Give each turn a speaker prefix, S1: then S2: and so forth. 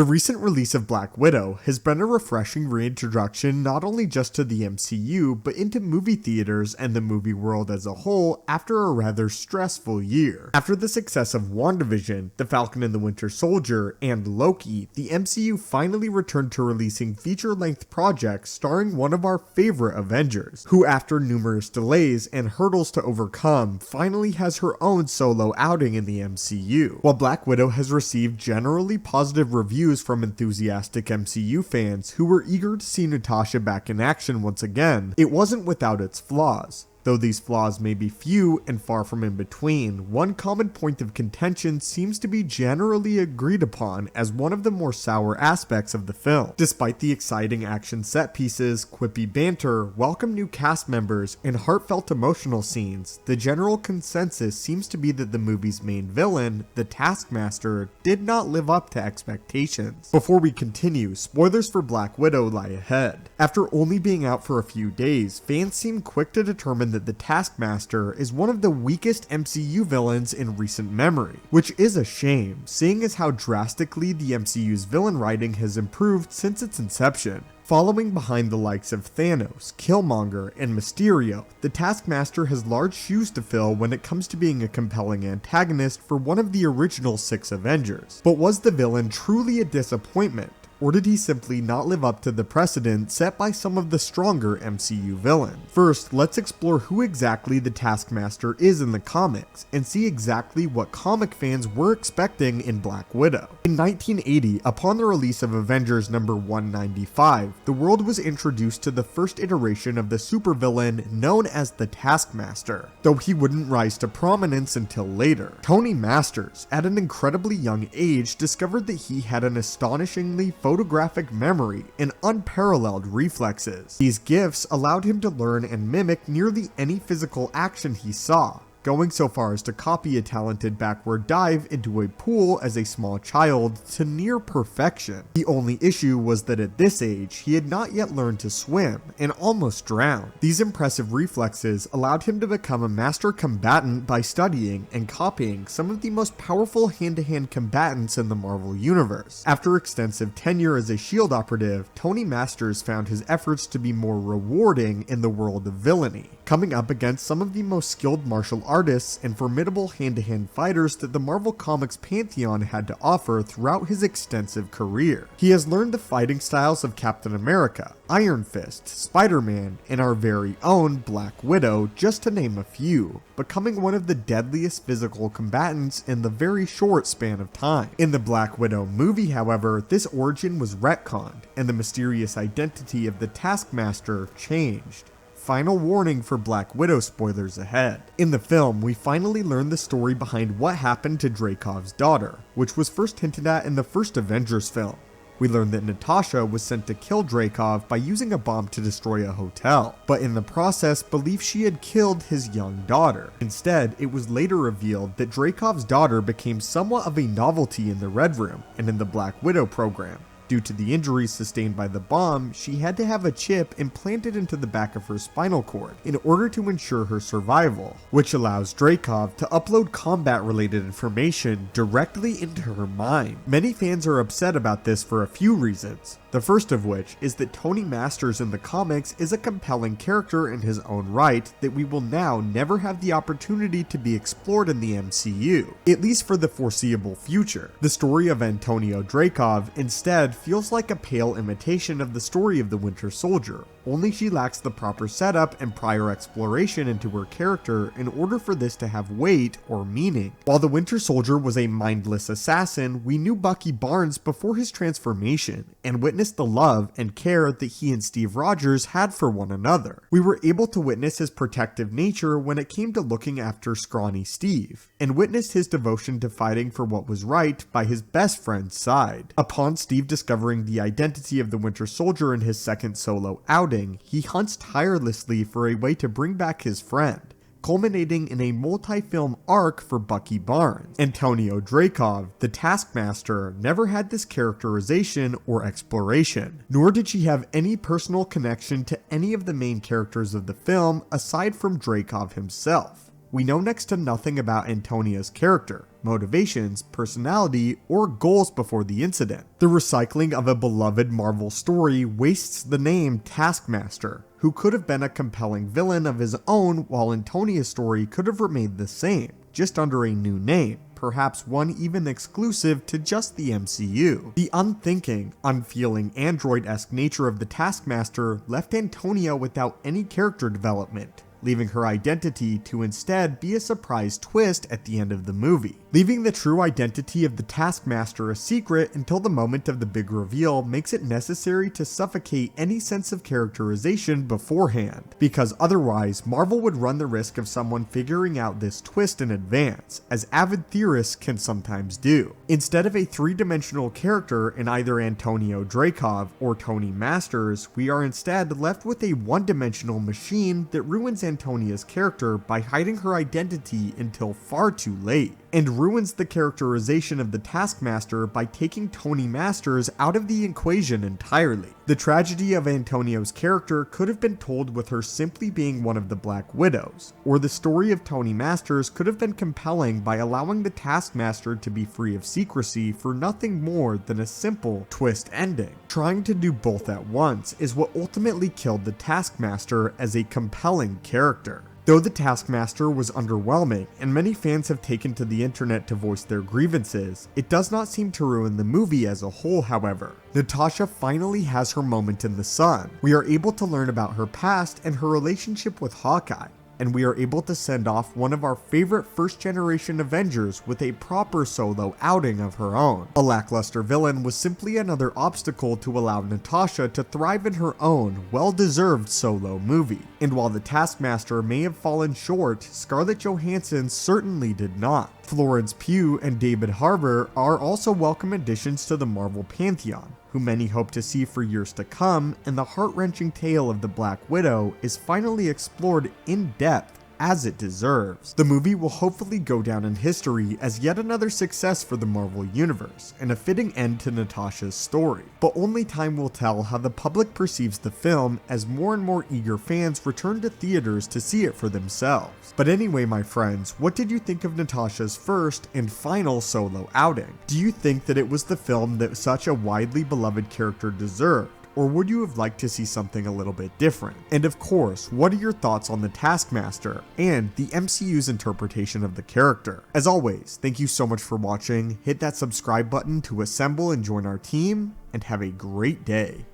S1: The recent release of Black Widow has been a refreshing reintroduction not only just to the MCU, but into movie theaters and the movie world as a whole after a rather stressful year. After the success of WandaVision, The Falcon and the Winter Soldier, and Loki, the MCU finally returned to releasing feature-length projects starring one of our favorite Avengers, who after numerous delays and hurdles to overcome, finally has her own solo outing in the MCU. While Black Widow has received generally positive reviews from enthusiastic MCU fans who were eager to see Natasha back in action once again, it wasn't without its flaws. Though these flaws may be few and far from in between, one common point of contention seems to be generally agreed upon as one of the more sour aspects of the film. Despite the exciting action set pieces, quippy banter, welcome new cast members, and heartfelt emotional scenes, the general consensus seems to be that the movie's main villain, the Taskmaster, did not live up to expectations. Before we continue, spoilers for Black Widow lie ahead. After only being out for a few days, fans seem quick to determine that the Taskmaster is one of the weakest MCU villains in recent memory, which is a shame, seeing as how drastically the MCU's villain writing has improved since its inception. Following behind the likes of Thanos, Killmonger, and Mysterio, the Taskmaster has large shoes to fill when it comes to being a compelling antagonist for one of the original 6 Avengers. But was the villain truly a disappointment? Or did he simply not live up to the precedent set by some of the stronger MCU villains? First, let's explore who exactly the Taskmaster is in the comics, and see exactly what comic fans were expecting in Black Widow. In 1980, upon the release of Avengers number 195, the world was introduced to the first iteration of the supervillain known as the Taskmaster, though he wouldn't rise to prominence until later. Tony Masters, at an incredibly young age, discovered that he had an astonishingly photographic memory and unparalleled reflexes. These gifts allowed him to learn and mimic nearly any physical action he saw, going so far as to copy a talented backward dive into a pool as a small child to near perfection. The only issue was that at this age, he had not yet learned to swim and almost drowned. These impressive reflexes allowed him to become a master combatant by studying and copying some of the most powerful hand-to-hand combatants in the Marvel Universe. After extensive tenure as a SHIELD operative, Tony Masters found his efforts to be more rewarding in the world of villainy, coming up against some of the most skilled martial artists and formidable hand-to-hand fighters that the Marvel Comics pantheon had to offer throughout his extensive career. He has learned the fighting styles of Captain America, Iron Fist, Spider-Man, and our very own Black Widow, just to name a few, becoming one of the deadliest physical combatants in the very short span of time. In the Black Widow movie, however, this origin was retconned, and the mysterious identity of the Taskmaster changed. Final warning for Black Widow spoilers ahead. In the film, we finally learn the story behind what happened to Dreykov's daughter, which was first hinted at in the first Avengers film. We learn that Natasha was sent to kill Dreykov by using a bomb to destroy a hotel, but in the process believed she had killed his young daughter. Instead, it was later revealed that Dreykov's daughter became somewhat of a novelty in the Red Room and in the Black Widow program. Due to the injuries sustained by the bomb, she had to have a chip implanted into the back of her spinal cord in order to ensure her survival, which allows Dreykov to upload combat-related information directly into her mind. Many fans are upset about this for a few reasons. The first of which is that Tony Masters in the comics is a compelling character in his own right that we will now never have the opportunity to be explored in the MCU, at least for the foreseeable future. The story of Antonio Dreykov instead feels like a pale imitation of the story of the Winter Soldier, only she lacks the proper setup and prior exploration into her character in order for this to have weight or meaning. While the Winter Soldier was a mindless assassin, we knew Bucky Barnes before his transformation, and witnessed the love and care that he and Steve Rogers had for one another. We were able to witness his protective nature when it came to looking after scrawny Steve, and witnessed his devotion to fighting for what was right by his best friend's side. Upon Steve discovering the identity of the Winter Soldier in his second solo outing, he hunts tirelessly for a way to bring back his friend, culminating in a multi-film arc for Bucky Barnes. Antonio Dreykov, the Taskmaster, never had this characterization or exploration, nor did she have any personal connection to any of the main characters of the film aside from Dreykov himself. we know next to nothing about Antonia's character, motivations, personality, or goals before the incident. The recycling of a beloved Marvel story wastes the name Taskmaster, who could have been a compelling villain of his own, while Antonia's story could have remained the same, just under a new name, perhaps one even exclusive to just the MCU. The unthinking, unfeeling android-esque nature of the Taskmaster left Antonia without any character development, leaving her identity to instead be a surprise twist at the end of the movie. Leaving the true identity of the Taskmaster a secret until the moment of the big reveal makes it necessary to suffocate any sense of characterization beforehand, because otherwise Marvel would run the risk of someone figuring out this twist in advance, as avid theorists can sometimes do. Instead of a three-dimensional character in either Antonio Dreykov or Tony Masters, we are instead left with a one-dimensional machine that ruins Antonia's character by hiding her identity until far too late, and ruins the characterization of the Taskmaster by taking Tony Masters out of the equation entirely. The tragedy of Antonio's character could have been told with her simply being one of the Black Widows, or the story of Tony Masters could have been compelling by allowing the Taskmaster to be free of secrecy for nothing more than a simple twist ending. Trying to do both at once is what ultimately killed the Taskmaster as a compelling character. Though the Taskmaster was underwhelming, and many fans have taken to the internet to voice their grievances, it does not seem to ruin the movie as a whole, however. Natasha finally has her moment in the sun. We are able to learn about her past and her relationship with Hawkeye, and we are able to send off one of our favorite first-generation Avengers with a proper solo outing of her own. A lackluster villain was simply another obstacle to allow Natasha to thrive in her own, well-deserved solo movie. And while the Taskmaster may have fallen short, Scarlett Johansson certainly did not. Florence Pugh and David Harbour are also welcome additions to the Marvel pantheon, who many hope to see for years to come, and the heart-wrenching tale of the Black Widow is finally explored in depth as it deserves. The movie will hopefully go down in history as yet another success for the Marvel Universe, and a fitting end to Natasha's story. But only time will tell how the public perceives the film as more and more eager fans return to theaters to see it for themselves. But anyway, my friends, what did you think of Natasha's first and final solo outing? Do you think that it was the film that such a widely beloved character deserved? Or would you have liked to see something a little bit different? And of course, what are your thoughts on the Taskmaster and the MCU's interpretation of the character? As always, thank you so much for watching. Hit that subscribe button to assemble and join our team, and have a great day.